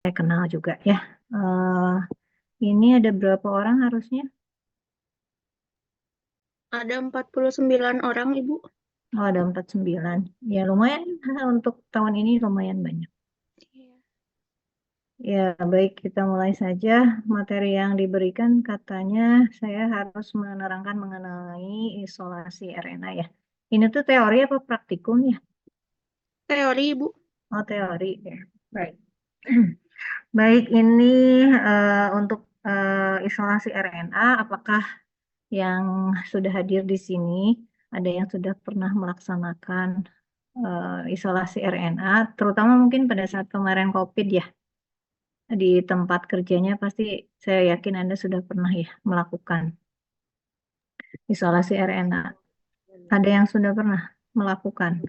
saya kenal juga ya. Ini ada berapa orang harusnya? Ada 49 orang, Ibu. Oh, ada 49. Ya, lumayan untuk tahun ini lumayan banyak. Ya, baik kita mulai saja. Materi yang diberikan katanya saya harus menerangkan mengenai isolasi RNA ya. Ini tuh teori apa praktikum ya? Teori, Ibu. Oh, teori ya. Baik. Baik, ini untuk isolasi RNA, apakah yang sudah hadir di sini ada yang sudah pernah melaksanakan isolasi RNA, terutama mungkin pada saat kemarin COVID ya, di tempat kerjanya pasti saya yakin Anda sudah pernah ya melakukan isolasi RNA. Ada yang sudah pernah melakukan?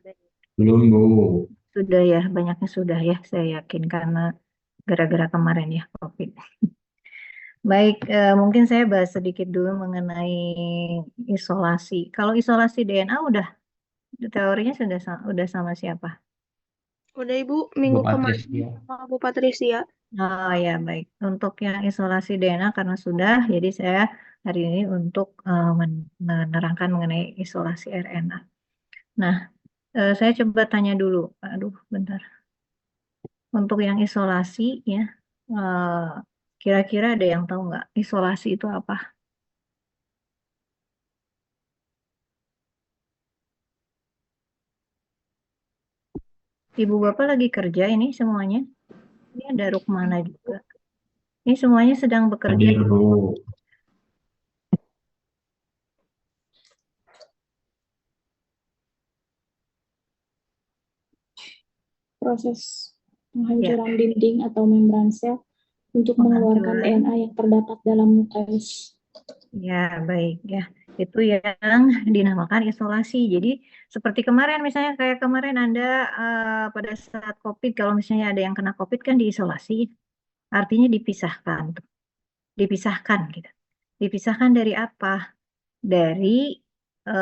Belum, Bu. Sudah ya, banyaknya sudah ya, saya yakin karena gara-gara kemarin ya COVID. Baik, mungkin saya bahas sedikit dulu mengenai isolasi. Kalau isolasi DNA udah teorinya udah sama siapa? Udah, Ibu, Bu minggu kemarin Patricia. sama Bu Patricia. Oh ya baik. Untuk yang isolasi DNA karena sudah, jadi saya hari ini untuk menerangkan mengenai isolasi RNA. Nah, saya coba tanya dulu. Aduh, bentar. Untuk yang isolasi ya, eh, kira-kira ada yang tahu nggak isolasi itu apa? Ibu bapak lagi kerja ini semuanya. Ini ada Rukmana juga. Ini semuanya sedang bekerja. Hadir, Bu. Proses Ya, penghancuran dinding atau membran sel untuk mengeluarkan penghancuran. DNA yang terdapat dalam nukleus. Ya, baik ya. Itu yang dinamakan isolasi. Jadi seperti kemarin misalnya kayak kemarin Anda pada saat COVID kalau misalnya ada yang kena COVID kan diisolasi. Artinya dipisahkan, tuh. Dipisahkan gitu. Dipisahkan dari apa? Dari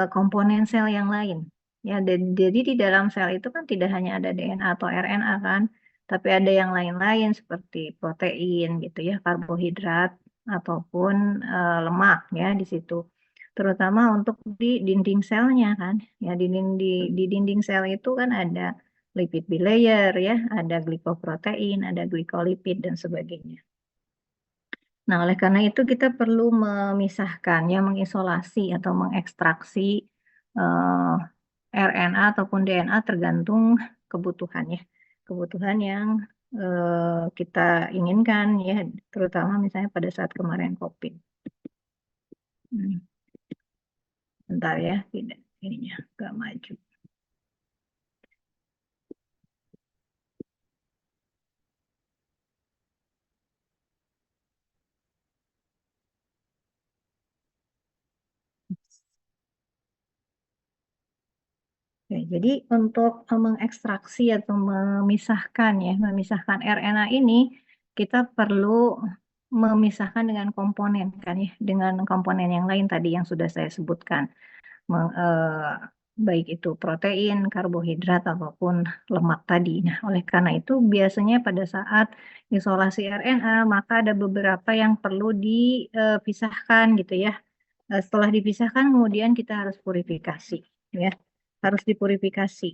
komponen sel yang lain. Ya, jadi di dalam sel itu kan tidak hanya ada DNA atau RNA kan, tapi ada yang lain-lain seperti protein gitu ya, karbohidrat ataupun lemak ya di situ. Terutama untuk di dinding selnya kan. Ya di dinding sel itu kan ada lipid bilayer ya, ada glikoprotein, ada glikolipid dan sebagainya. Nah, oleh karena itu kita perlu memisahkan, ya, mengisolasi atau mengekstraksi eh, RNA ataupun DNA tergantung kebutuhannya. Kebutuhan yang kita inginkan, ya, terutama misalnya pada saat kemarin COVID. Hmm, bentar ya, tidak, ininya nggak maju. Oke, jadi untuk mengekstraksi atau memisahkan ya, memisahkan RNA ini kita perlu memisahkan dengan komponen kan ya, dengan komponen yang lain tadi yang sudah saya sebutkan, baik itu protein, karbohidrat ataupun lemak tadi. Nah, oleh karena itu biasanya pada saat isolasi RNA maka ada beberapa yang perlu dipisahkan gitu ya. Setelah dipisahkan kemudian kita harus purifikasi ya. Harus dipurifikasi.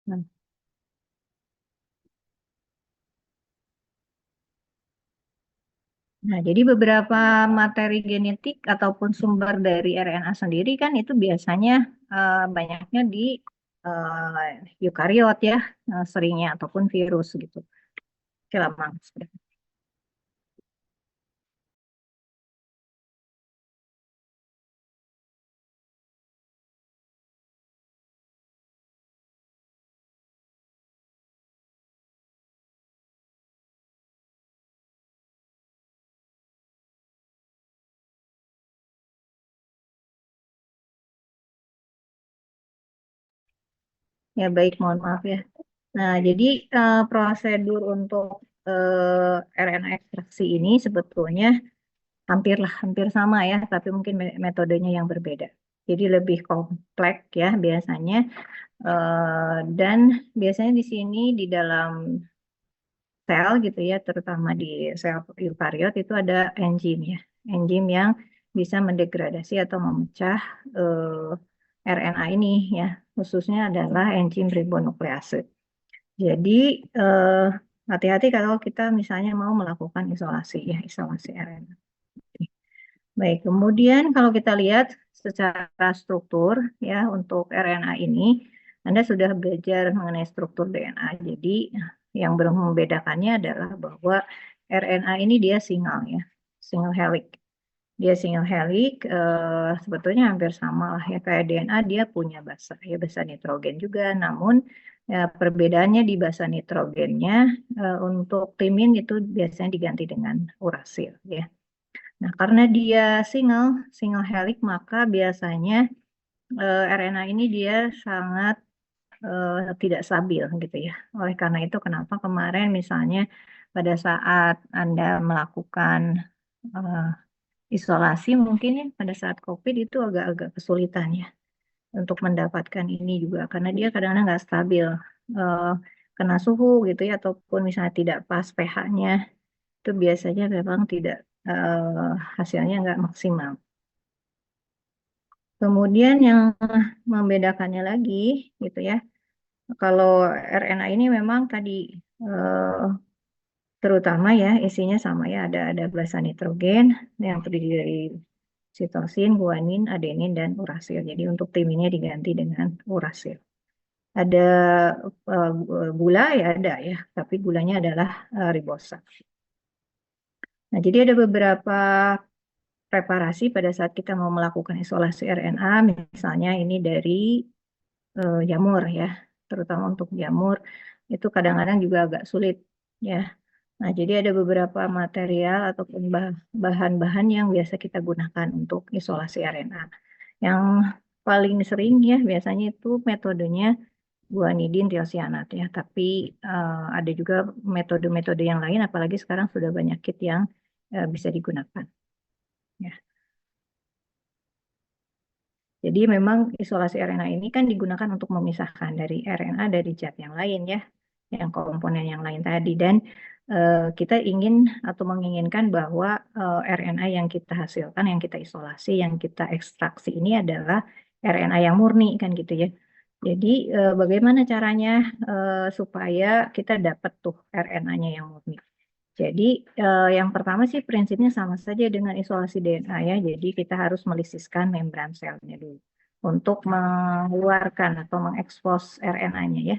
Nah, jadi beberapa materi genetik ataupun sumber dari RNA sendiri kan itu biasanya banyaknya di eukariot ya, seringnya ataupun virus gitu. Silakan. Ya baik, mohon maaf ya. Nah, jadi prosedur untuk RNA ekstraksi ini sebetulnya hampir sama ya, tapi mungkin metodenya yang berbeda. Jadi lebih kompleks ya biasanya. Dan biasanya di sini di dalam sel gitu ya, terutama di sel eukariot itu ada enzim ya, enzim yang bisa mendegradasi atau memecah RNA ini ya, khususnya adalah enzim ribonuklease. Jadi hati-hati kalau kita misalnya mau melakukan isolasi ya, isolasi RNA. Baik, kemudian kalau kita lihat secara struktur ya untuk RNA ini, Anda sudah belajar mengenai struktur DNA. Jadi yang membedakannya adalah bahwa RNA ini dia single ya, single helix. Dia single helix sebetulnya hampir sama lah ya kayak DNA, dia punya basa ya, basa nitrogen juga. Namun ya, perbedaannya di basa nitrogennya untuk timin itu biasanya diganti dengan urasil ya. Nah, karena dia single helix, maka biasanya RNA ini dia sangat tidak stabil gitu ya. Oleh karena itu, kenapa kemarin misalnya pada saat Anda melakukan eh, isolasi mungkin ya, pada saat COVID itu agak-agak kesulitan ya untuk mendapatkan ini juga, karena dia kadang-kadang nggak stabil. Eh, Kena suhu gitu ya, ataupun misalnya tidak pas pH-nya, itu biasanya memang tidak hasilnya nggak maksimal. Kemudian yang membedakannya lagi gitu ya, kalau RNA ini memang tadi eh, terutama ya isinya sama ya, ada basa nitrogen yang terdiri dari sitosin, guanin, adenin, dan urasil. Jadi untuk timinnya diganti dengan urasil. Ada gula ya ada ya, tapi gulanya adalah ribosa. Nah, jadi ada beberapa preparasi pada saat kita mau melakukan isolasi RNA, misalnya ini dari jamur ya, terutama untuk jamur itu kadang-kadang juga agak sulit ya. Nah, jadi ada beberapa material ataupun bahan-bahan yang biasa kita gunakan untuk isolasi RNA. Yang paling sering ya biasanya itu metodenya guanidin tiosianat ya, tapi ada juga metode-metode yang lain, apalagi sekarang sudah banyak kit yang bisa digunakan. Ya. Jadi memang isolasi RNA ini kan digunakan untuk memisahkan dari RNA dari zat yang lain ya, yang komponen yang lain tadi. Dan kita ingin atau menginginkan bahwa RNA yang kita hasilkan, yang kita isolasi, yang kita ekstraksi ini adalah RNA yang murni kan gitu ya. Jadi bagaimana caranya supaya kita dapat tuh RNA-nya yang murni? Jadi yang pertama sih prinsipnya sama saja dengan isolasi DNA ya. Jadi kita harus melisiskan membran selnya dulu untuk mengeluarkan atau mengekspos RNA-nya ya.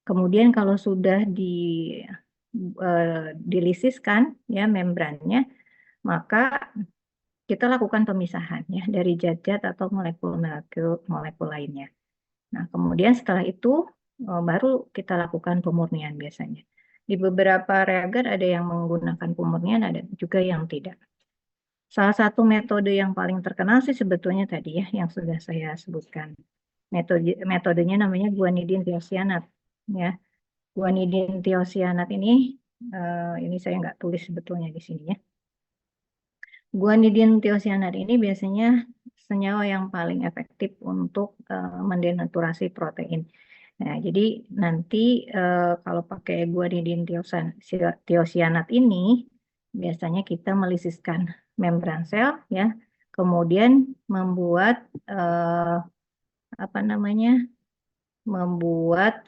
Kemudian kalau sudah dilisiskan ya membrannya, maka kita lakukan pemisahan ya dari zat-zat atau molekul lainnya. Nah, kemudian setelah itu baru kita lakukan pemurnian biasanya. Di beberapa reagen ada yang menggunakan pemurnian, ada juga yang tidak. Salah satu metode yang paling terkenal sih sebetulnya tadi ya, yang sudah saya sebutkan. Metodenya namanya guanidin tiosianat. Ya, guanidin tiosianat ini saya nggak tulis sebetulnya di sini ya. Guanidin tiosianat ini biasanya senyawa yang paling efektif untuk mendenaturasi protein. Nah, jadi nanti kalau pakai guanidin tiosianat ini, biasanya kita melisiskan membran sel, ya, kemudian membuat apa namanya, membuat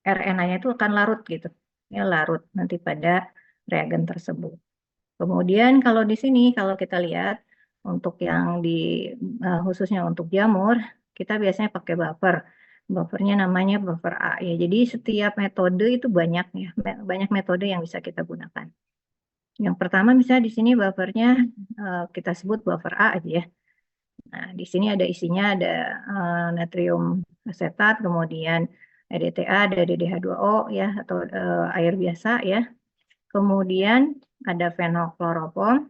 RNA-nya itu akan larut gitu, ya larut nanti pada reagen tersebut. Kemudian kalau di sini, kalau kita lihat untuk yang di khususnya untuk jamur, kita biasanya pakai buffer. Buffernya namanya buffer A ya. Jadi setiap metode itu banyak ya, banyak metode yang bisa kita gunakan. Yang pertama misalnya di sini buffernya kita sebut buffer A aja ya. Nah, di sini ada isinya ada natrium asetat, kemudian EDTA, ada DDH2O ya atau air biasa ya. Kemudian ada fenolkloropom,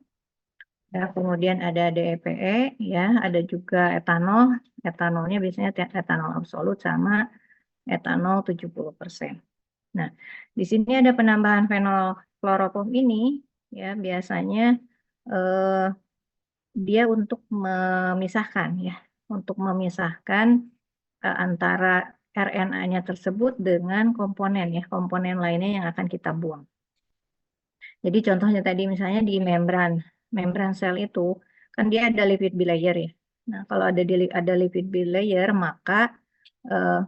ya, kemudian ada DEPE, ya, ada juga etanol. Etanolnya biasanya etanol absolut sama etanol 70%. Nah, di sini ada penambahan fenolkloropom ini, ya biasanya eh, dia untuk memisahkan ya, untuk memisahkan antara RNA-nya tersebut dengan komponen ya, komponen lainnya yang akan kita buang. Jadi contohnya tadi misalnya di membran sel itu kan dia ada lipid bilayer ya. Nah, kalau ada lipid bilayer eh,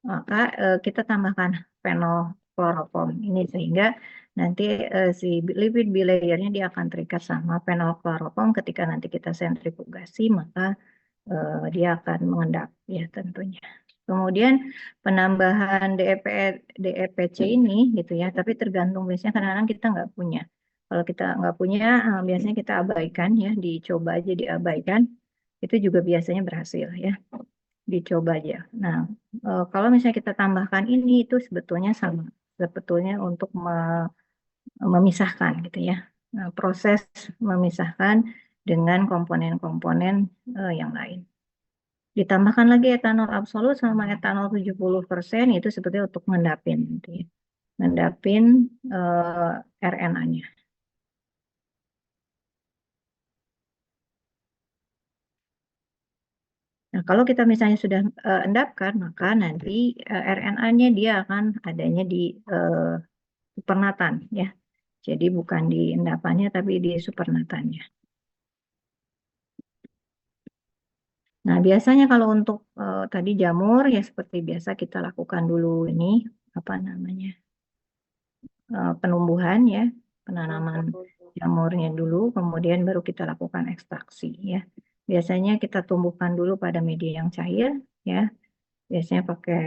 maka kita tambahkan fenolkloroform ini sehingga nanti si lipid bilayernya dia akan terikat sama fenolkloroform ketika nanti kita sentrifugasi maka dia akan mengendap ya tentunya. Kemudian penambahan DEPC ini gitu ya, tapi tergantung biasanya kadang-kadang kita nggak punya. Kalau kita nggak punya, biasanya kita abaikan ya, dicoba aja diabaikan, itu juga biasanya berhasil ya, dicoba aja. Nah, kalau misalnya kita tambahkan ini itu sebetulnya sama, sebetulnya untuk memisahkan gitu ya. Nah, proses memisahkan dengan komponen-komponen yang lain. Ditambahkan lagi etanol absolut sama etanol 70% itu sebetulnya untuk ngendapin gitu ya. Ngendapin RNA-nya. Nah, kalau kita misalnya sudah endapkan, maka nanti RNA-nya dia akan adanya di supernatan ya. Jadi bukan di endapannya tapi di supernatannya. Nah, biasanya kalau untuk tadi jamur ya seperti biasa kita lakukan dulu ini apa namanya? Penumbuhan ya, penanaman jamurnya dulu, kemudian baru kita lakukan ekstraksi ya. Biasanya kita tumbuhkan dulu pada media yang cair ya, biasanya pakai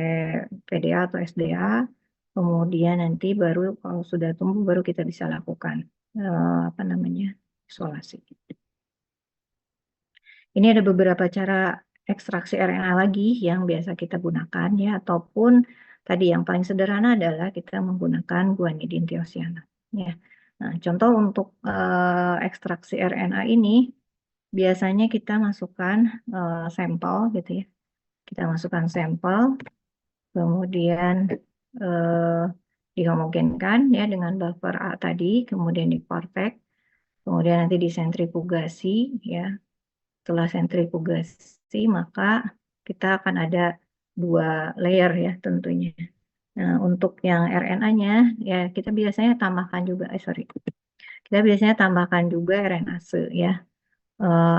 PDA atau SDA, kemudian nanti baru kalau sudah tumbuh baru kita bisa lakukan apa namanya isolasi. Ini ada beberapa cara ekstraksi RNA lagi yang biasa kita gunakan ya, ataupun tadi yang paling sederhana adalah kita menggunakan guanidin tiosianat ya. Nah, contoh untuk ekstraksi RNA ini biasanya kita masukkan sampel gitu ya. Kita masukkan sampel, kemudian eh, dihomogenkan ya dengan buffer A tadi, kemudian diportek, kemudian nanti disentrifugasi ya. Setelah sentrifugasi maka kita akan ada dua layer ya tentunya. Nah, untuk yang RNA-nya ya kita biasanya tambahkan juga, kita biasanya tambahkan juga RNase ya.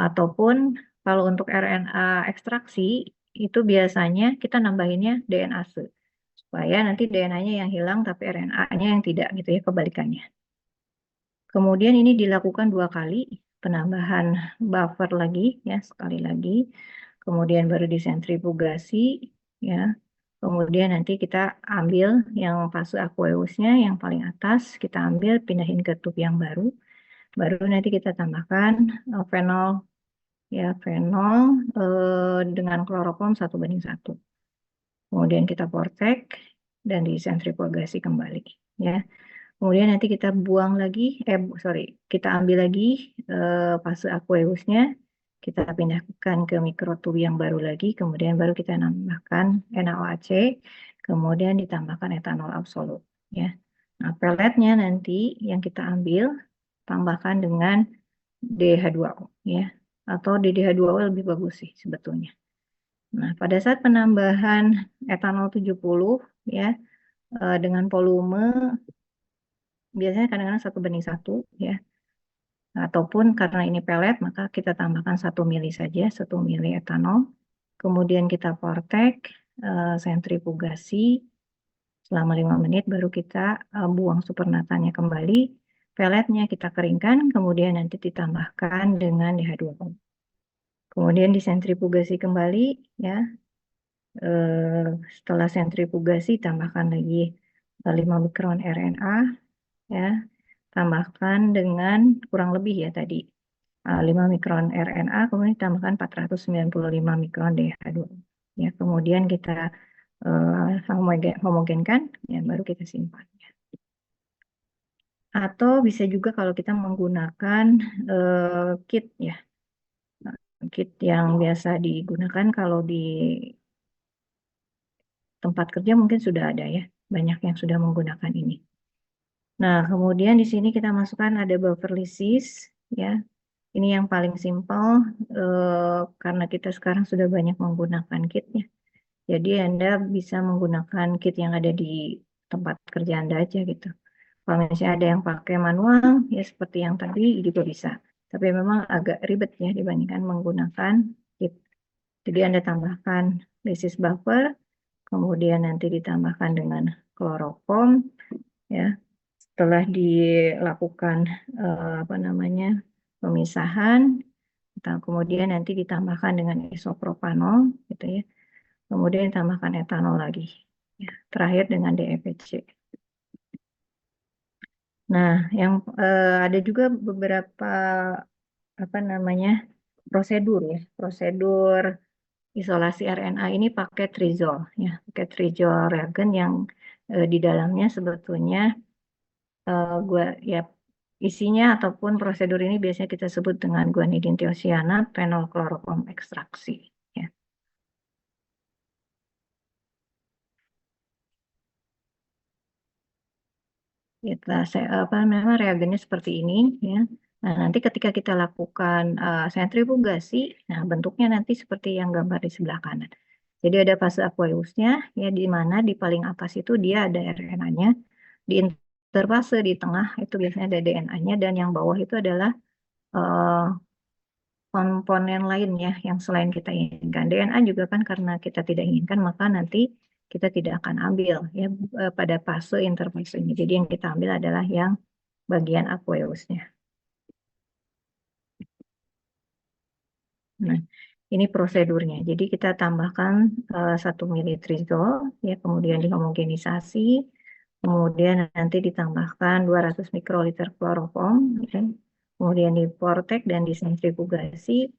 Ataupun kalau untuk RNA ekstraksi itu biasanya kita nambahinnya DNase supaya nanti DNA-nya yang hilang tapi RNA-nya yang tidak gitu ya kebalikannya. Kemudian ini dilakukan 2 kali penambahan buffer lagi ya sekali lagi. Kemudian baru disentrifugasi ya. Kemudian nanti kita ambil yang fase aqueousnya yang paling atas kita ambil pindahin ke tube yang baru. Baru nanti kita tambahkan fenol ya fenol dengan kloroform 1:1. Kemudian kita portek dan disentrifugasi kembali ya. Kemudian nanti kita buang lagi, kita ambil lagi fase aqueousnya, kita pindahkan ke mikrotub yang baru lagi, kemudian baru kita nambahkan NaOH, kemudian ditambahkan etanol absolut. Ya. Nah, peletnya nanti yang kita ambil, tambahkan dengan DH2O, ya. Atau DDH2O lebih bagus sih sebetulnya. Nah, pada saat penambahan etanol 70, ya, dengan volume biasanya kadang-kadang 1:1 ya. Ataupun karena ini pelet maka kita tambahkan 1 mili saja, 1 mili etanol. Kemudian kita portek, sentrifugasi selama 5 menit baru kita buang supernatannya kembali. Peletnya kita keringkan, kemudian nanti ditambahkan dengan DH2O. Kemudian disentrifugasi kembali ya. Setelah sentrifugasi tambahkan lagi 5 mikron RNA ya. Tambahkan dengan kurang lebih ya tadi 5 mikron RNA, kemudian tambahkan 495 mikron DH2. Ya, kemudian kita homogenkan, ya baru kita simpan. Atau bisa juga kalau kita menggunakan kit ya, kit yang biasa digunakan kalau di tempat kerja mungkin sudah ada ya, banyak yang sudah menggunakan ini. Nah, kemudian di sini kita masukkan ada buffer lysis, ya. Ini yang paling simpel karena kita sekarang sudah banyak menggunakan kitnya. Jadi Anda bisa menggunakan kit yang ada di tempat kerja Anda aja gitu. Kalau misalnya ada yang pakai manual, ya seperti yang tadi juga bisa. Tapi memang agak ribet ya dibandingkan menggunakan kit. Jadi Anda tambahkan lysis buffer, kemudian nanti ditambahkan dengan kloroform, ya. Setelah dilakukan apa namanya pemisahan, kemudian nanti ditambahkan dengan isopropanol, gitu ya. Kemudian ditambahkan etanol lagi. Ya, terakhir dengan DEPC. Nah, yang ada juga beberapa apa namanya prosedur ya, prosedur isolasi RNA ini pakai trizol ya, pakai trizol reagen yang di dalamnya sebetulnya gua ya isinya ataupun prosedur ini biasanya kita sebut dengan guanidin tiosianat fenol kloroform ekstraksi ya. Kita apa memang reagennya seperti ini ya. Nah, nanti ketika kita lakukan sentrifugasi, nah bentuknya nanti seperti yang gambar di sebelah kanan. Jadi ada fase aqueousnya ya, di mana di paling atas itu dia ada RNA-nya, di interfase di tengah itu biasanya ada DNA-nya, dan yang bawah itu adalah eh, komponen lain ya yang selain kita inginkan. DNA juga kan karena kita tidak inginkan, maka nanti kita tidak akan ambil ya pada fase interfase ini. Jadi yang kita ambil adalah yang bagian aqueousnya. Nah, ini prosedurnya. Jadi kita tambahkan 1 ml trizol, ya, kemudian dihomogenisasi, kemudian nanti ditambahkan 200 mikroliter kloroform, ya, kemudian diportek dan disentrifugasi,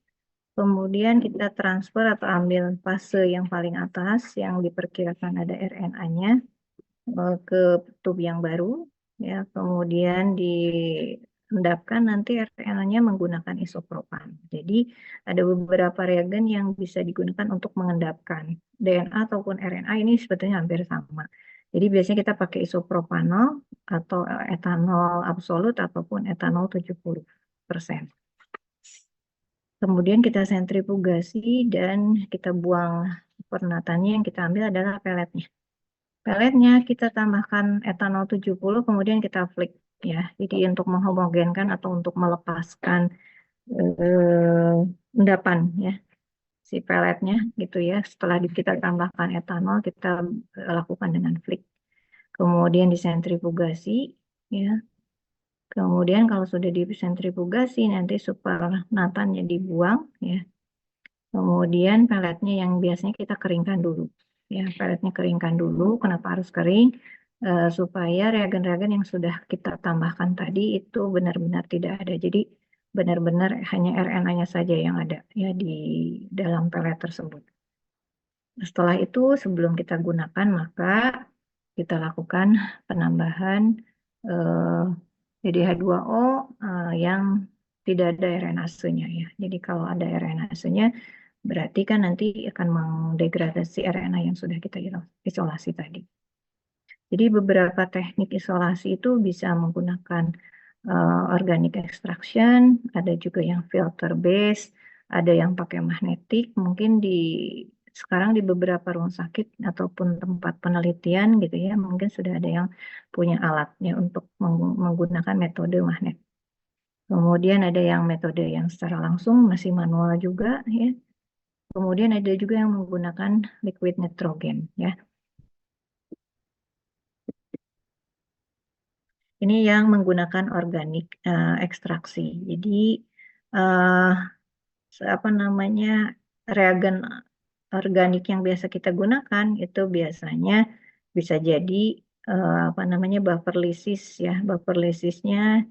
kemudian kita transfer atau ambil fase yang paling atas yang diperkirakan ada RNA-nya ke tub yang baru, ya, kemudian diendapkan nanti RNA-nya menggunakan isopropan. Jadi ada beberapa reagen yang bisa digunakan untuk mengendapkan DNA ataupun RNA, ini sebetulnya hampir sama. Jadi biasanya kita pakai isopropanol atau etanol absolut ataupun etanol 70%. Kemudian kita sentrifugasi dan kita buang pernatannya, yang kita ambil adalah peletnya. Peletnya kita tambahkan etanol 70, kemudian kita flick ya. Jadi untuk menghomogenkan atau untuk melepaskan endapan ya si peletnya gitu ya. Setelah kita tambahkan etanol, kita lakukan dengan flick. Kemudian disentrifugasi ya. Kemudian kalau sudah disentrifugasi nanti supernatannya dibuang ya. Kemudian peletnya yang biasanya kita keringkan dulu. Ya, peletnya keringkan dulu. Kenapa harus kering? Supaya reagen-reagen yang sudah kita tambahkan tadi itu benar-benar tidak ada. Jadi benar-benar hanya RNA-nya saja yang ada ya di dalam pelet tersebut. Setelah itu sebelum kita gunakan maka kita lakukan penambahan DDH2O yang tidak ada RNase-nya ya. Jadi kalau ada RNase-nya berarti kan nanti akan mendegradasi RNA yang sudah kita isolasi tadi. Jadi beberapa teknik isolasi itu bisa menggunakan organic extraction, ada juga yang filter base, ada yang pakai magnetik. Mungkin sekarang di beberapa rumah sakit ataupun tempat penelitian gitu ya, mungkin sudah ada yang punya alatnya untuk menggunakan metode magnet. Kemudian ada yang metode yang secara langsung masih manual juga ya. Kemudian ada juga yang menggunakan liquid nitrogen ya. Ini yang menggunakan organik ekstraksi. Jadi apa namanya reagen organik yang biasa kita gunakan itu biasanya bisa jadi apa namanya buffer lysis ya. Buffer lysisnya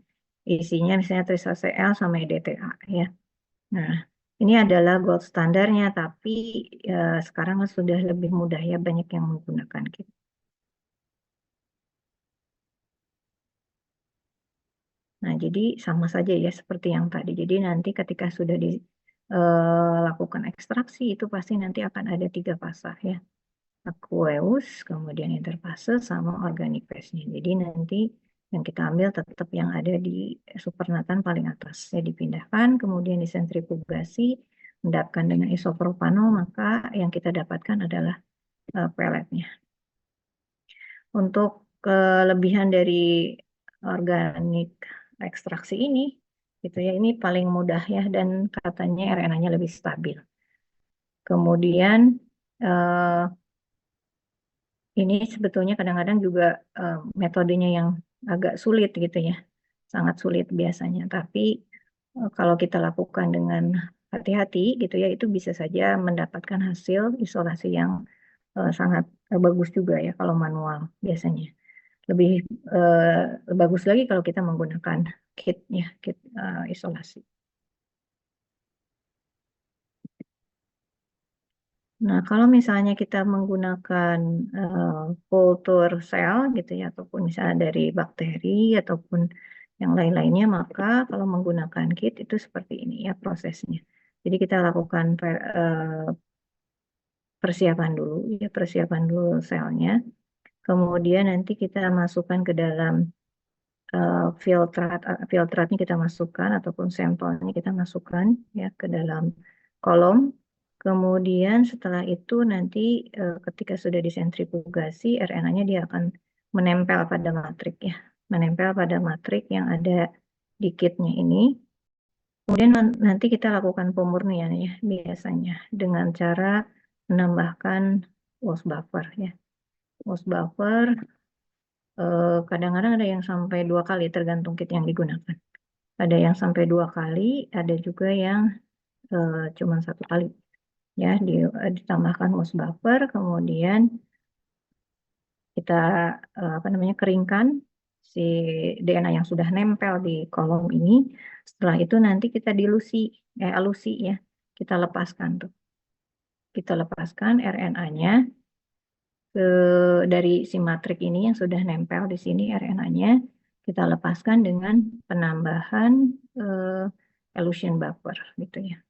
isinya misalnya TrisACl sama EDTA ya. Nah, ini adalah gold standarnya, tapi sekarang sudah lebih mudah ya, banyak yang menggunakan gitu. Nah, jadi sama saja ya seperti yang tadi. Jadi nanti ketika sudah dilakukan ekstraksi itu pasti nanti akan ada 3 fase ya. Aqueous, kemudian interfase sama organic phase-nya. Jadi nanti Yang kita ambil tetap yang ada di supernatan paling atas. Ya dipindahkan, kemudian disentrifugasi, endapkan dengan isopropanol, maka yang kita dapatkan adalah peletnya. Untuk kelebihan dari organik ekstraksi ini, gitu ya, ini paling mudah ya, dan katanya RNA-nya lebih stabil. Kemudian ini sebetulnya kadang-kadang juga metodenya yang agak sulit gitu ya, sangat sulit biasanya. Tapi kalau kita lakukan dengan hati-hati gitu ya, itu bisa saja mendapatkan hasil isolasi yang sangat bagus juga ya kalau manual biasanya. Lebih bagus lagi kalau kita menggunakan kit ya, kit isolasi. Nah, kalau misalnya kita menggunakan kultur sel gitu ya, ataupun misalnya dari bakteri ataupun yang lain-lainnya, maka kalau menggunakan kit itu seperti ini ya prosesnya. Jadi kita lakukan persiapan dulu, ya persiapan dulu selnya. Kemudian nanti kita masukkan ke dalam filtratnya kita masukkan ataupun sampelnya kita masukkan ya ke dalam kolom. Kemudian setelah itu nanti ketika sudah disentrifugasi, RNA-nya dia akan menempel pada matrik ya, menempel pada matrik yang ada di kitnya ini. Kemudian nanti kita lakukan pemurnian ya biasanya dengan cara menambahkan Wos buffer ya. Wos buffer kadang-kadang ada yang sampai 2 kali tergantung kit yang digunakan. Ada yang sampai 2 kali, ada juga yang cuma 1 kali. Ya, ditambahkan Wos buffer, kemudian kita keringkan si DNA yang sudah nempel di kolom ini. Setelah itu nanti kita alusi ya, kita lepaskan tuh. Kita lepaskan RNA-nya dari si matrik ini yang sudah nempel di sini RNA-nya, kita lepaskan dengan penambahan elution buffer gitu ya.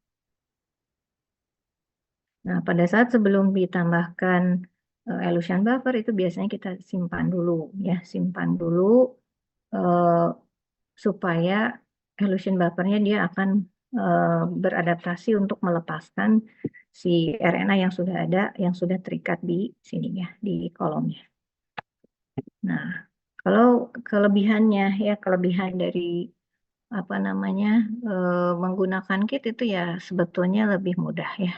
Nah, pada saat sebelum ditambahkan elution buffer itu biasanya kita simpan dulu ya, simpan dulu supaya elution buffernya dia akan beradaptasi untuk melepaskan si RNA yang sudah ada, yang sudah terikat di sini ya, di kolomnya. Nah, kalau kelebihannya ya, kelebihan dari menggunakan kit itu ya sebetulnya lebih mudah ya,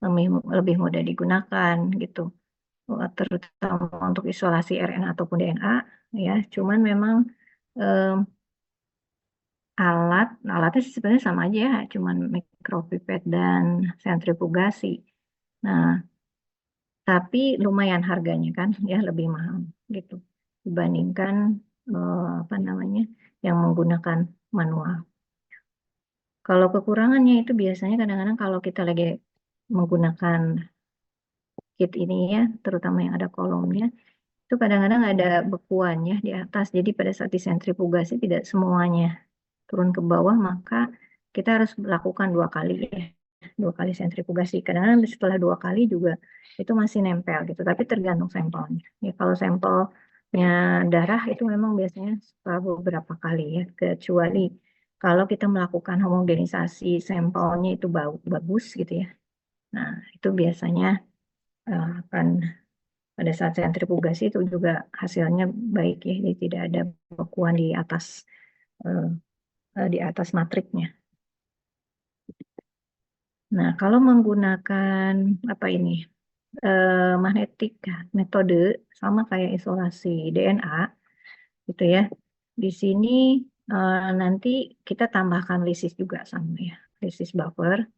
lebih mudah digunakan gitu, terutama untuk isolasi RNA ataupun DNA ya. Cuman memang alatnya sebenarnya sama aja ya, cuman mikropipet dan sentrifugasi. Nah, tapi lumayan harganya kan ya, lebih mahal gitu dibandingkan yang menggunakan manual. Kalau kekurangannya itu biasanya kadang-kadang kalau kita lagi menggunakan kit ini ya, terutama yang ada kolomnya, itu kadang-kadang ada bekuannya di atas. Jadi pada saat disentrifugasi tidak semuanya turun ke bawah, maka kita harus melakukan 2 kali ya, 2 kali sentrifugasi. Kadang-kadang setelah 2 kali juga itu masih nempel gitu, tapi tergantung sampelnya. Ya, kalau sampelnya darah itu memang biasanya setelah beberapa kali ya, kecuali kalau kita melakukan homogenisasi sampelnya itu bagus gitu ya. Nah, itu biasanya akan pada saat sentrifugasi itu juga hasilnya baik ya, jadi tidak ada bekuan di atas matriknya. Nah, kalau menggunakan magnetik metode sama kayak isolasi DNA gitu ya. Di sini nanti kita tambahkan lisis juga sama ya, lisis buffer.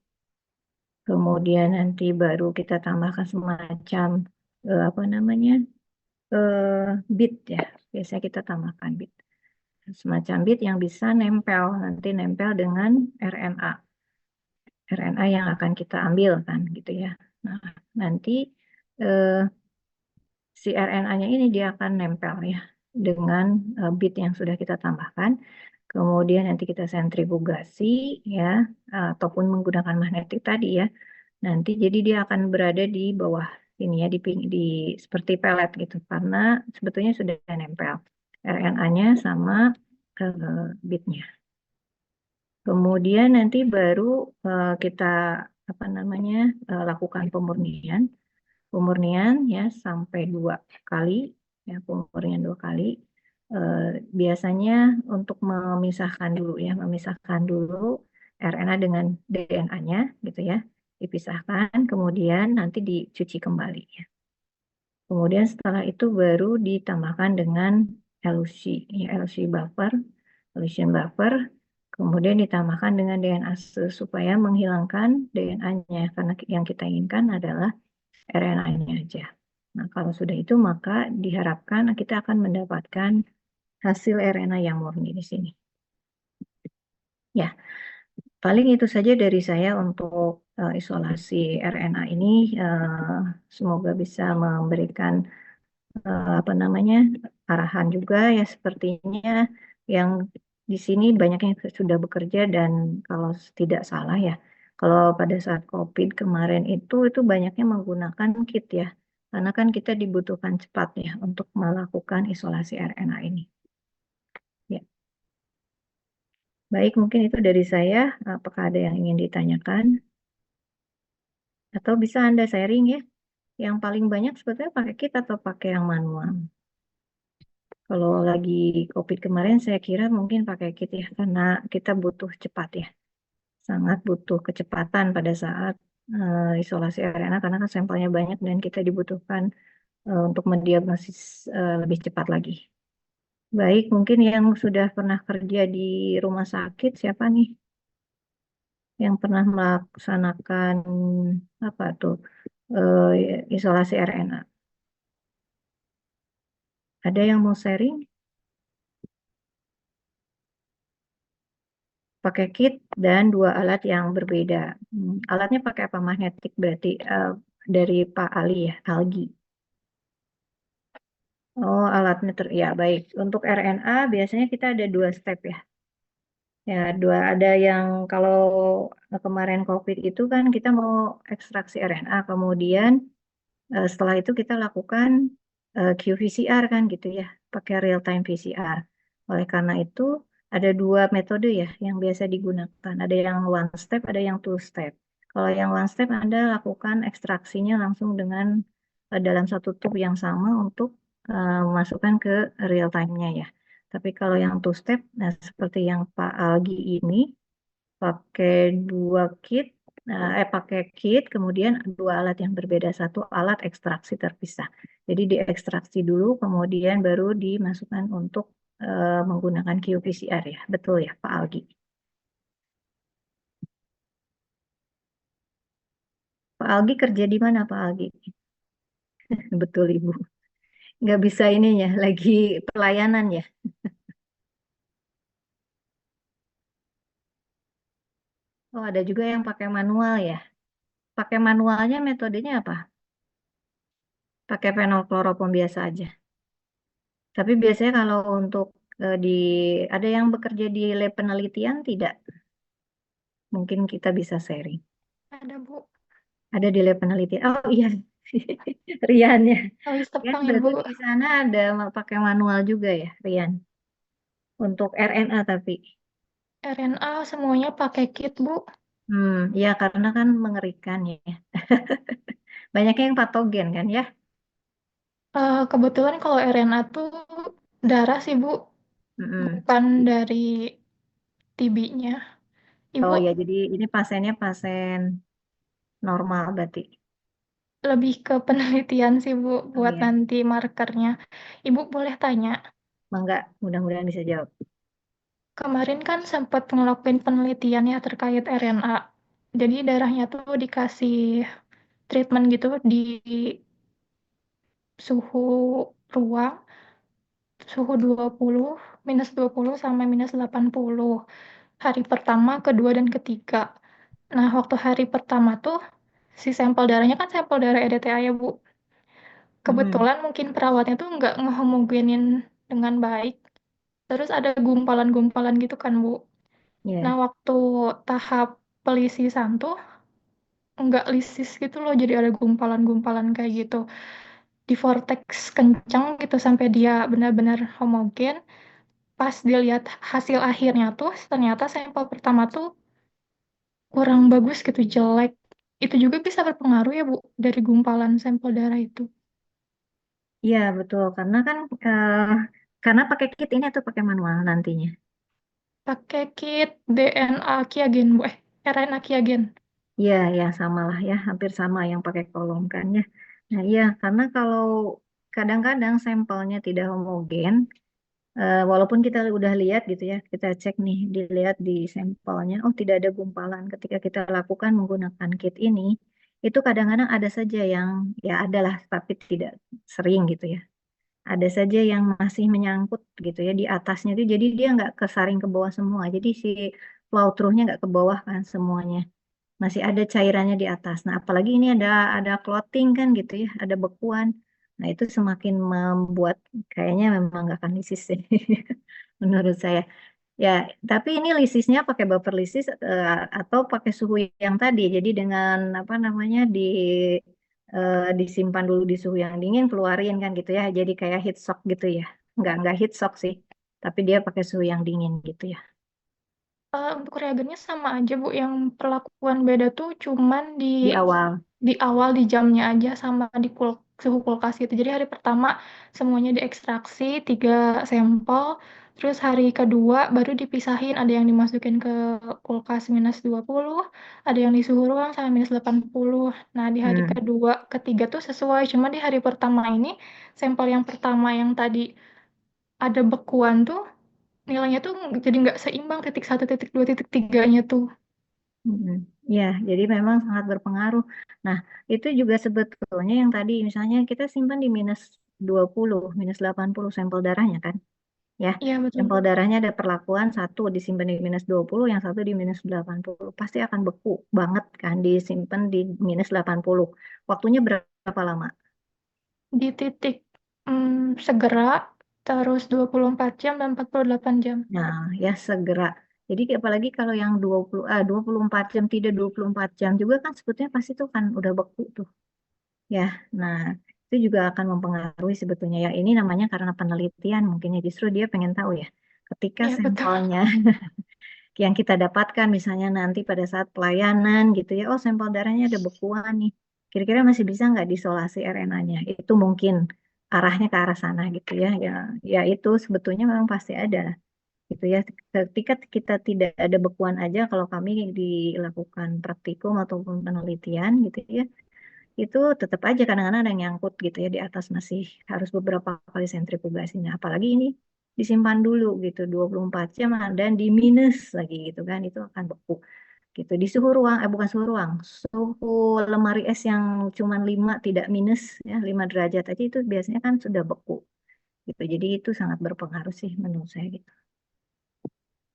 Kemudian nanti baru kita tambahkan semacam bit ya. Biasanya kita tambahkan bit. Semacam bit yang bisa nanti nempel dengan RNA. RNA yang akan kita ambil kan gitu ya. Nah, nanti si RNA-nya ini dia akan nempel ya dengan bit yang sudah kita tambahkan. Kemudian nanti kita sentrifugasi ya, ataupun menggunakan magnetik tadi ya. Nanti jadi dia akan berada di bawah ini ya, di seperti pelet gitu, karena sebetulnya sudah nempel RNA-nya sama bitnya. Kemudian nanti baru kita apa namanya lakukan pemurnian. Pemurnian ya sampai 2 kali, ya pemurnian 2 kali. Eh, Biasanya untuk memisahkan dulu ya, memisahkan dulu RNA dengan DNA-nya gitu ya, dipisahkan, kemudian nanti dicuci kembali ya. Kemudian setelah itu baru ditambahkan dengan elusi, ya elusi buffer, elution buffer, kemudian ditambahkan dengan DNA supaya menghilangkan DNA-nya karena yang kita inginkan adalah RNA-nya aja. Nah, kalau sudah itu maka diharapkan kita akan mendapatkan hasil RNA yang murni di sini. Ya, paling itu saja dari saya untuk isolasi RNA ini. Semoga bisa memberikan apa namanya arahan juga ya sepertinya yang di sini banyak yang sudah bekerja dan kalau tidak salah ya kalau pada saat COVID kemarin itu banyaknya menggunakan kit ya karena kan kita dibutuhkan cepat ya untuk melakukan isolasi RNA ini. Ya, baik mungkin itu dari saya. Apakah ada yang ingin ditanyakan atau bisa Anda sharing ya? Yang paling banyak sebetulnya pakai kit atau pakai yang manual? Kalau lagi COVID kemarin saya kira mungkin pakai kit ya karena kita butuh cepat ya. Sangat butuh kecepatan pada saat isolasi RNA karena kan sampelnya banyak dan kita dibutuhkan untuk mendiagnosis lebih cepat lagi. Baik, mungkin yang sudah pernah kerja di rumah sakit siapa nih yang pernah melaksanakan apa tuh isolasi RNA? Ada yang mau sharing? Pakai kit dan 2 alat yang berbeda. Alatnya pakai apa? Magnetik berarti dari Pak Ali ya, Algi. Oh, alatnya ya baik. Untuk RNA biasanya kita ada 2 step ya. Ya, ada yang kalau kemarin COVID itu kan kita mau ekstraksi RNA, kemudian setelah itu kita lakukan qPCR kan gitu ya, pakai real time PCR. Oleh karena itu ada 2 metode ya yang biasa digunakan. Ada yang one step, ada yang two step. Kalau yang one step Anda lakukan ekstraksinya langsung dengan dalam satu tube yang sama untuk masukkan ke real time-nya ya. Tapi kalau yang two step, nah seperti yang Pak Algi ini pakai 2 kit, pakai kit, kemudian 2 alat yang berbeda, satu alat ekstraksi terpisah. Jadi diekstraksi dulu, kemudian baru dimasukkan untuk menggunakan qPCR ya, betul ya Pak Algi. Pak Algi kerja di mana Pak Algi? Betul Ibu, nggak bisa ini ya, lagi pelayanan ya. Oh ada juga yang pakai manual ya. Pakai manualnya metodenya apa? Pakai fenolkloroform biasa aja. Tapi biasanya kalau untuk di ada yang bekerja di lab penelitian tidak? Mungkin kita bisa sharing. Ada, Bu. Ada di lab penelitian. Oh iya, Rian ya. Alis Rian tepang, berarti Ibu. di sana ada pakai manual juga ya, Rian. Untuk RNA tapi. RNA semuanya pakai kit, Bu. Ya karena kan mengerikan ya. Banyaknya yang patogen kan ya. Kebetulan kalau RNA tuh darah sih, Bu. Mm-mm. Bukan dari TB-nya. Ibu Oh ya, jadi ini pasiennya pasien normal berarti. lebih ke penelitian sih, Bu, Oh buat ya, nanti markernya. Ibu boleh tanya, enggak, mudah-mudahan bisa jawab. kemarin kan sempat ngelakuin penelitian ya terkait RNA. Jadi darahnya tuh dikasih treatment gitu di suhu ruang, suhu 20, -20 sampai -80. Hari pertama, kedua, dan ketiga. Nah, waktu hari pertama tuh, si sampel darahnya kan sampel darah EDTA ya, Bu. Mm-mm. Kebetulan mungkin perawatnya tuh nggak ngehomogenin dengan baik. Terus ada gumpalan-gumpalan gitu kan, Bu. Nah, Ya. waktu tahap pelisisan tuh nggak lisis gitu loh, jadi ada gumpalan-gumpalan kayak gitu. di vortex kencang gitu sampai dia benar-benar homogen. Pas dilihat hasil akhirnya tuh ternyata sampel pertama tuh kurang bagus gitu, jelek. Itu juga bisa berpengaruh ya, Bu, dari gumpalan sampel darah itu. Iya, betul. Karena kan karena pakai kit ini atau pakai manual nantinya. Pakai kit DNA Kiagen, Bu. RNA Kiagen. Iya, ya sama lah ya, hampir sama yang pakai kolom kan ya. Nah, iya, karena kalau kadang-kadang sampelnya tidak homogen, walaupun kita udah lihat gitu ya, kita cek nih, dilihat di sampelnya, oh tidak ada gumpalan. Ketika kita lakukan menggunakan kit ini, itu kadang-kadang ada saja yang ya adalah, tapi tidak sering gitu ya. Ada saja yang masih menyangkut gitu ya di atasnya itu, jadi dia nggak kesaring ke bawah semua. Jadi si flow through-nya nggak ke bawah kan semuanya, masih ada cairannya di atas. Nah, apalagi ini ada clotting kan gitu ya, ada bekuan. Nah, itu semakin membuat kayaknya memang nggak akan lisis sih, menurut saya. Ya, tapi ini lisisnya pakai buffer lisis atau pakai suhu yang tadi. Jadi dengan apa namanya disimpan dulu di suhu yang dingin, keluarin kan gitu ya. Jadi kayak heat shock gitu ya. Nggak heat shock sih, tapi dia pakai suhu yang dingin gitu ya. Untuk reagennya sama aja, Bu. Yang perlakuan beda tuh cuman Di awal. di awal di jamnya aja sama di suhu kulkas gitu. Jadi hari pertama semuanya diekstraksi 3 sampel, terus hari kedua baru dipisahin, ada yang dimasukin ke kulkas -20, ada yang di suhu ruang sama -80. Nah, di hari Hmm. kedua, ketiga tuh sesuai. Cuma di hari pertama ini sampel yang pertama yang tadi ada bekuan tuh nilainya tuh jadi nggak seimbang, titik 1, titik 2, titik 3-nya tuh. Mm-mm. Ya, jadi memang sangat berpengaruh. Nah, itu juga sebetulnya yang tadi misalnya kita simpan di -20, -80 sampel darahnya kan. Ya, Iya, betul, Bu. sampel darahnya ada perlakuan satu disimpan di -20, yang satu di -80. Pasti akan beku banget kan disimpan di -80. Waktunya berapa lama? Di titik segera, terus 24 jam dan 48 jam. Nah, ya segera. Jadi apalagi kalau yang 24 jam, tidak 24 jam juga kan sebetulnya pasti tuh kan udah beku tuh. Ya, nah itu juga akan mempengaruhi sebetulnya ya. Ini namanya karena penelitian mungkin ya, justru dia pengen tahu ya. Ketika Iya, betul. sampelnya yang kita dapatkan misalnya nanti pada saat pelayanan gitu ya, oh sampel darahnya ada bekuan nih. Kira-kira masih bisa nggak diisolasi RNA-nya? Itu mungkin arahnya ke arah sana gitu ya. Ya, ya itu sebetulnya memang pasti ada gitu ya. Ketika kita tidak ada bekuan aja, kalau kami dilakukan praktikum ataupun penelitian gitu ya, itu tetap aja kadang-kadang ada yang nyangkut gitu ya di atas, masih harus beberapa kali sentrifugasinya. Apalagi ini disimpan dulu gitu 24 jam dan di minus lagi gitu kan, itu akan beku gitu di suhu ruang, bukan suhu ruang, suhu lemari es yang cuman 5, tidak minus ya, 5 derajat aja itu biasanya kan sudah beku gitu. Jadi itu sangat berpengaruh sih menurut saya gitu.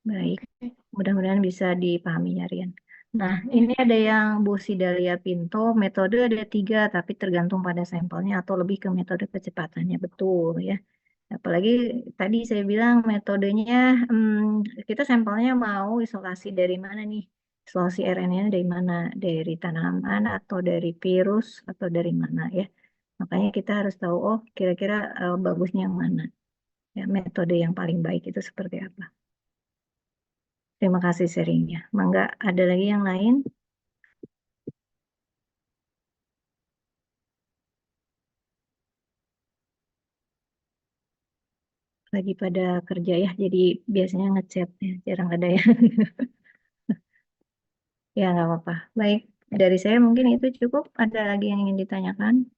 Baik, Oke. mudah-mudahan bisa dipahami ya Rian. Nah, Ya. ini ada yang Bu Sidalia Pinto, metode ada 3, tapi tergantung pada sampelnya atau lebih ke metode kecepatannya, betul ya. Apalagi tadi saya bilang metodenya, kita sampelnya mau isolasi dari mana nih? Isolasi RNA dari mana? Dari tanaman atau dari virus atau dari mana ya? Makanya kita harus tahu, oh kira-kira bagusnya yang mana? Ya, metode yang paling baik itu seperti apa? Terima kasih sharingnya. Mangga, ada lagi yang lain? Lagi pada kerja ya, jadi biasanya ngechat ya, jarang ada ya. Ya, nggak apa-apa. Baik, dari saya mungkin itu cukup. Ada lagi yang ingin ditanyakan?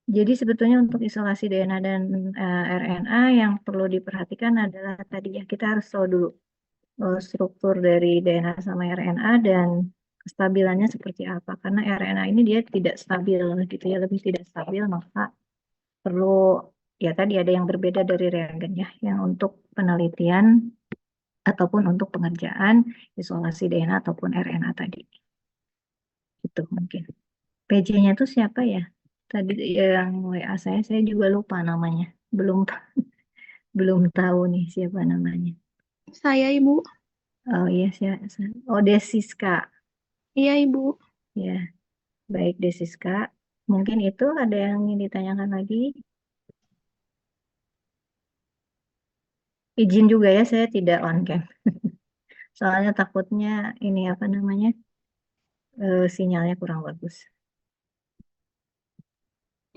Jadi sebetulnya untuk isolasi DNA dan RNA yang perlu diperhatikan adalah tadi ya, kita harus tahu dulu struktur dari DNA sama RNA dan kestabilannya seperti apa. Karena RNA ini dia tidak stabil gitu ya, lebih tidak stabil, maka perlu ya tadi ada yang berbeda dari reagen ya, yang untuk penelitian ataupun untuk pengerjaan isolasi DNA ataupun RNA tadi. Itu mungkin. PJ-nya itu siapa ya? Tadi yang WA saya juga lupa namanya. Belum belum tahu nih siapa namanya. Saya, Ibu. Oh iya, oh Desiska. Iya, Ibu. Ya, baik Desiska. Mungkin itu ada yang ingin ditanyakan lagi. Izin juga ya, saya tidak on cam. Soalnya takutnya ini apa namanya, sinyalnya kurang bagus.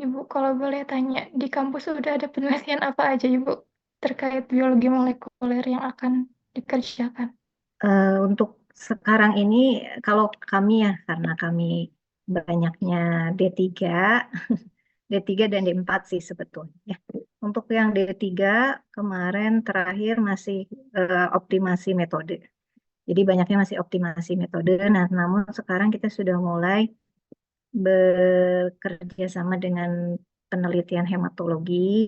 Ibu, kalau boleh tanya, di kampus sudah ada penelitian apa aja, Ibu, terkait biologi molekuler yang akan dikerjakan? Untuk sekarang ini, kalau kami ya, karena kami banyaknya D3, D3 dan D4 sih sebetulnya. Untuk yang D3 kemarin terakhir masih optimasi metode. Jadi banyaknya masih optimasi metode. Nah, namun sekarang kita sudah mulai bekerja sama dengan penelitian hematologi.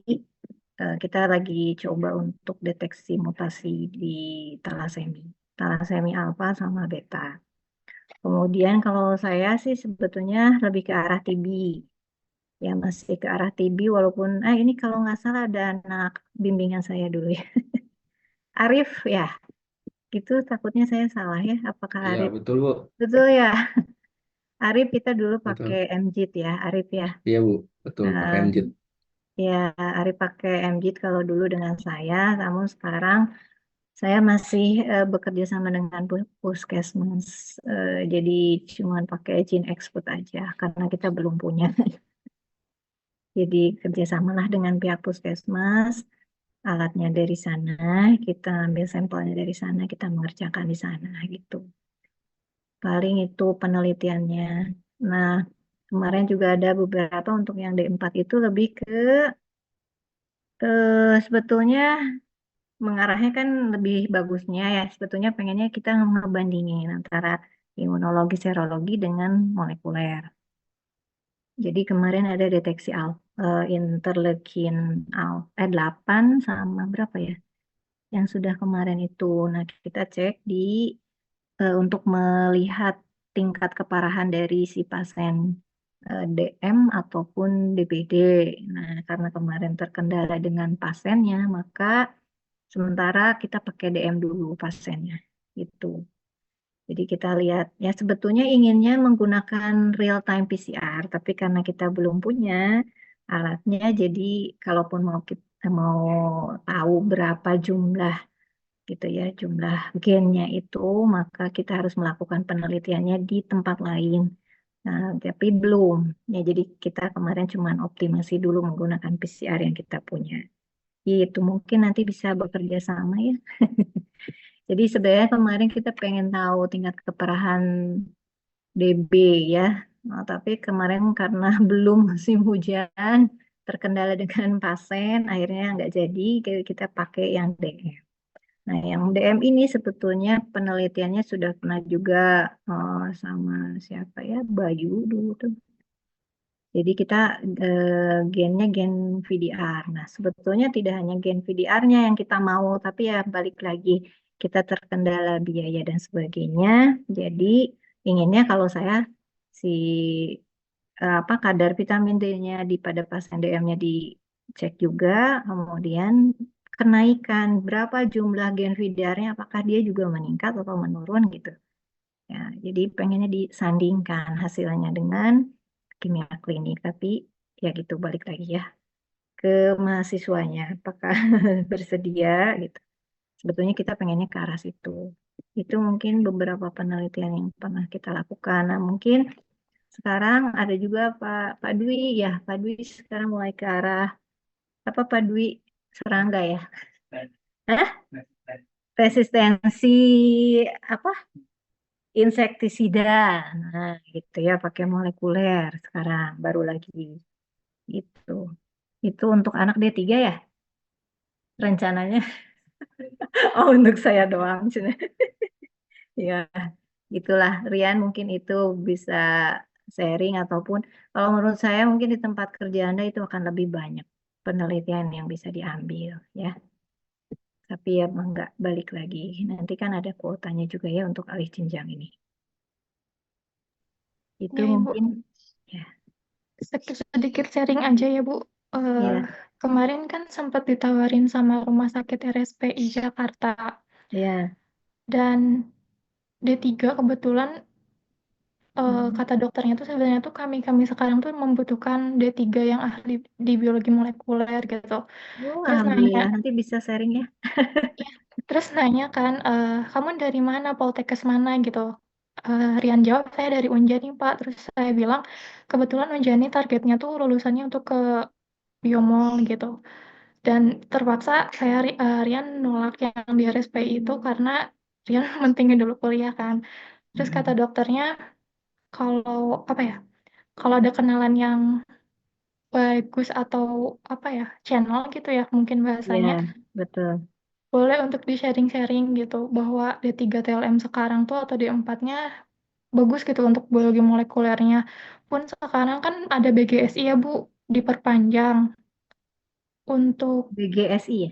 Kita lagi coba untuk deteksi mutasi di talasemi, talasemi alfa sama beta. Kemudian kalau saya sih sebetulnya lebih ke arah TB. Ya masih ke arah TB walaupun ini kalau nggak salah ada anak bimbingan saya dulu ya. Arif ya, itu takutnya saya salah ya. Apakah Iya, Arif? betul, Bu. Betul ya. Arif kita dulu pakai Betul. MJIT ya, Arif ya. Iya, Bu. Betul, pakai Eh, MJIT. ya, Arif pakai MJIT kalau dulu dengan saya, namun sekarang saya masih bekerja sama dengan Puskesmas. Jadi cuman pakai Gene Expert aja karena kita belum punya. Jadi kerjasamalah dengan pihak Puskesmas, alatnya dari sana, kita ambil sampelnya dari sana, kita mengerjakan di sana gitu. Paling itu penelitiannya. Nah, kemarin juga ada beberapa untuk yang D4 itu lebih ke sebetulnya mengarahnya kan lebih bagusnya ya. Sebetulnya pengennya kita ngebandingin antara imunologi serologi dengan molekuler. Jadi kemarin ada deteksi interleukin 8 sama berapa ya? Yang sudah kemarin itu. Nah, kita cek untuk melihat tingkat keparahan dari si pasien DM ataupun DBD. Nah, karena kemarin terkendala dengan pasiennya, maka sementara kita pakai DM dulu pasiennya. Gitu. Jadi kita lihat, ya sebetulnya inginnya menggunakan real time PCR, tapi karena kita belum punya alatnya, jadi kalaupun mau tahu berapa jumlah gitu ya, jumlah gennya itu, maka kita harus melakukan penelitiannya di tempat lain. Nah, tapi belum. Ya, jadi kita kemarin cuma optimasi dulu menggunakan PCR yang kita punya. Itu mungkin nanti bisa bekerja sama ya. Jadi sebenarnya kemarin kita pengen tahu tingkat keparahan DB ya. Nah, tapi kemarin karena belum musim hujan, terkendala dengan pasien, akhirnya nggak jadi, kita pakai yang DM. Nah, yang DM ini sebetulnya penelitiannya sudah pernah juga sama siapa ya, Bayu dulu tuh. Jadi kita gennya gen VDR. Nah, sebetulnya tidak hanya gen VDR-nya yang kita mau, tapi ya balik lagi kita terkendala biaya dan sebagainya. Jadi inginnya kalau saya si apa kadar vitamin D-nya di pada pasien DM-nya dicek juga, kemudian kenaikan berapa jumlah gen VDR-nya, apakah dia juga meningkat atau menurun gitu. Ya, jadi pengennya disandingkan hasilnya dengan kimia klinik, tapi ya gitu balik lagi ya ke mahasiswanya, apakah bersedia gitu. Sebetulnya kita pengennya ke arah situ. Itu mungkin beberapa penelitian yang pernah kita lakukan. Nah, mungkin sekarang ada juga Pak Dwi ya, Pak Dwi sekarang mulai ke arah apa Pak Dwi serangga ya? Hah? Resistensi apa? Insektisida. Nah, gitu ya pakai molekuler sekarang baru lagi itu. Itu untuk anak D3 ya rencananya. Oh, untuk saya doang. Ya, itulah Rian mungkin itu bisa sharing ataupun kalau menurut saya mungkin di tempat kerja Anda itu akan lebih banyak penelitian yang bisa diambil ya. Tapi ya enggak balik lagi. Nanti kan ada kuotanya juga ya untuk alih jenjang ini. Itu Ya, Ibu. mungkin ya. Sedikit sharing aja ya, Bu. Ya, Kemarin kan sempat ditawarin sama Rumah Sakit RSPI Jakarta. ya. Dan D3 kebetulan kata dokternya tuh sebenarnya tuh kami sekarang tuh membutuhkan D3 yang ahli di biologi molekuler gitu. Oh, Terus nanya, alhamdulillah. Nanti bisa sharing ya. ya, terus nanya kan, kamu dari mana, Poltekkes mana gitu. Rian jawab, saya dari Unjani, Pak. Terus saya bilang, kebetulan Unjani targetnya tuh lulusannya untuk ke biomol gitu. Dan terpaksa Rian nolak yang di RSPI itu karena Rian mentingin dulu kuliah kan. Terus kata Mm-mm. dokternya, kalau apa ya, kalau ada kenalan yang bagus atau apa ya, channel gitu ya mungkin bahasanya, Ya, betul. boleh untuk di-sharing-sharing gitu bahwa D3 TLM sekarang tuh atau D4-nya bagus gitu untuk biologi molekulernya. Pun sekarang kan ada BGSI ya Bu, diperpanjang untuk BGSI ya?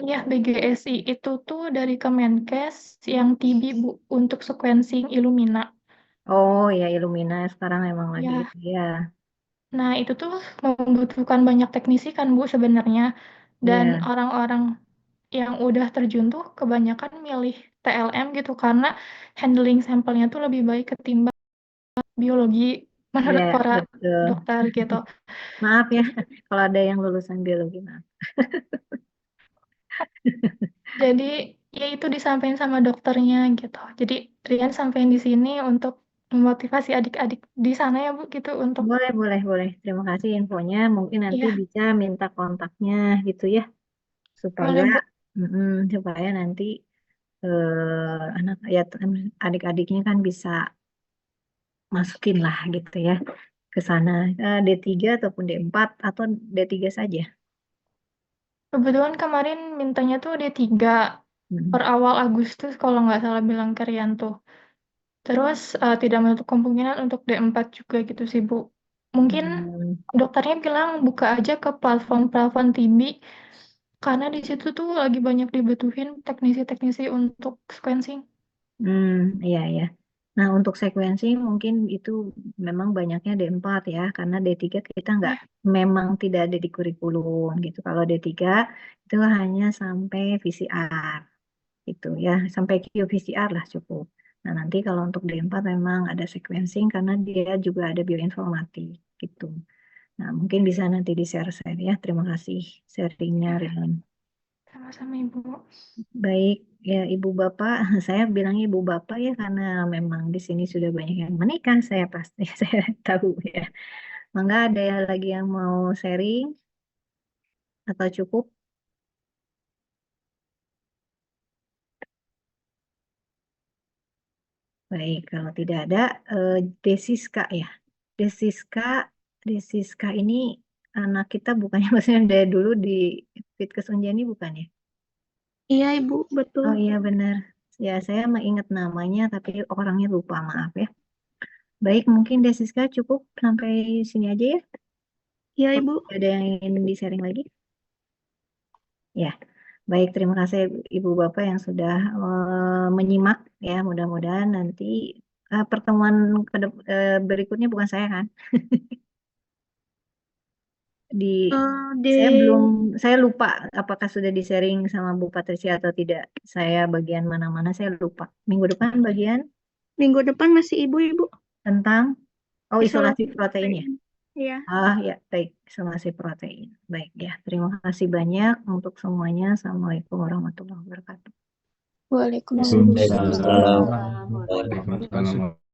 ya BGSI itu tuh dari Kemenkes yang TB Bu untuk sequencing Illumina. Oh ya, Illumina sekarang emang lagi Ya, itu ya. nah itu tuh membutuhkan banyak teknisi kan Bu sebenarnya. Dan Ya, orang-orang yang udah terjun tuh kebanyakan milih TLM gitu karena handling sampelnya tuh lebih baik ketimbang biologi menurut ya, para betul. dokter gitu. Maaf ya, Jadi, kalau ada yang lulusan biologi, maaf. jadi ya itu disampaikan sama dokternya gitu. Jadi Rian sampaikan di sini untuk memotivasi adik-adik di sana ya Bu gitu untuk Boleh, boleh, boleh. Terima kasih infonya. Mungkin nanti iya bisa minta kontaknya gitu ya, supaya boleh Bu. mm-mm, supaya nanti anak ya adik-adiknya kan bisa masukin lah gitu ya ke sana. D3 ataupun D4 atau D3 saja. Kebetulan kemarin mintanya tuh D3 Hmm. per awal Agustus kalau nggak salah bilang ke Rian tuh. Terus tidak menutup kemungkinan untuk D4 juga gitu sih Bu. Mungkin Hmm. dokternya bilang buka aja ke platform-platform TB karena di situ tuh lagi banyak dibutuhin teknisi-teknisi untuk sequencing. Hmm, iya ya. Nah, untuk sequencing mungkin itu memang banyaknya D4 ya, karena D3 kita nggak, Ya, memang tidak ada di kurikulum gitu. Kalau D3 itu hanya sampai VCR gitu ya, sampai qPCR lah cukup. Nah, nanti kalau untuk D4 memang ada sequencing karena dia juga ada bioinformatik gitu. Nah, mungkin bisa nanti di-share-share ya. Terima kasih sharingnya, ya, Rian. sama-sama Ibu. Baik, ya Ibu Bapak, saya bilang Ibu Bapak ya karena memang di sini sudah banyak yang menikah, saya pasti saya tahu ya. Mangga ada yang lagi yang mau sharing atau cukup? Baik, kalau tidak ada, Desiska ya. Desiska, Desiska ini anak kita bukannya maksudnya dari dulu di Fitkes Unjani bukan ya? Iya, Ibu, betul. Oh iya benar. Ya saya mengingat namanya tapi orangnya lupa, maaf ya. Baik, mungkin Desiska cukup sampai sini aja ya. Iya, Oh, Ibu. ada yang ingin di-sharing lagi? Ya, baik. Terima kasih Ibu Bapak yang sudah menyimak ya. Mudah-mudahan nanti pertemuan berikutnya bukan saya kan? Di saya belum, Di saya lupa apakah sudah di-sharing sama Bu Patricia atau tidak. Saya bagian mana-mana saya lupa. Minggu depan bagian minggu depan masih Ibu, tentang isolasi isolasi protein ya. protein. Iya. Ah ya, baik, isolasi protein. Baik ya, terima kasih banyak untuk semuanya. Assalamualaikum warahmatullahi wabarakatuh. Waalaikumsalam. Waalaikumsalam Waalaikumsalam warahmatullahi wabarakatuh. warahmatullahi wabarakatuh.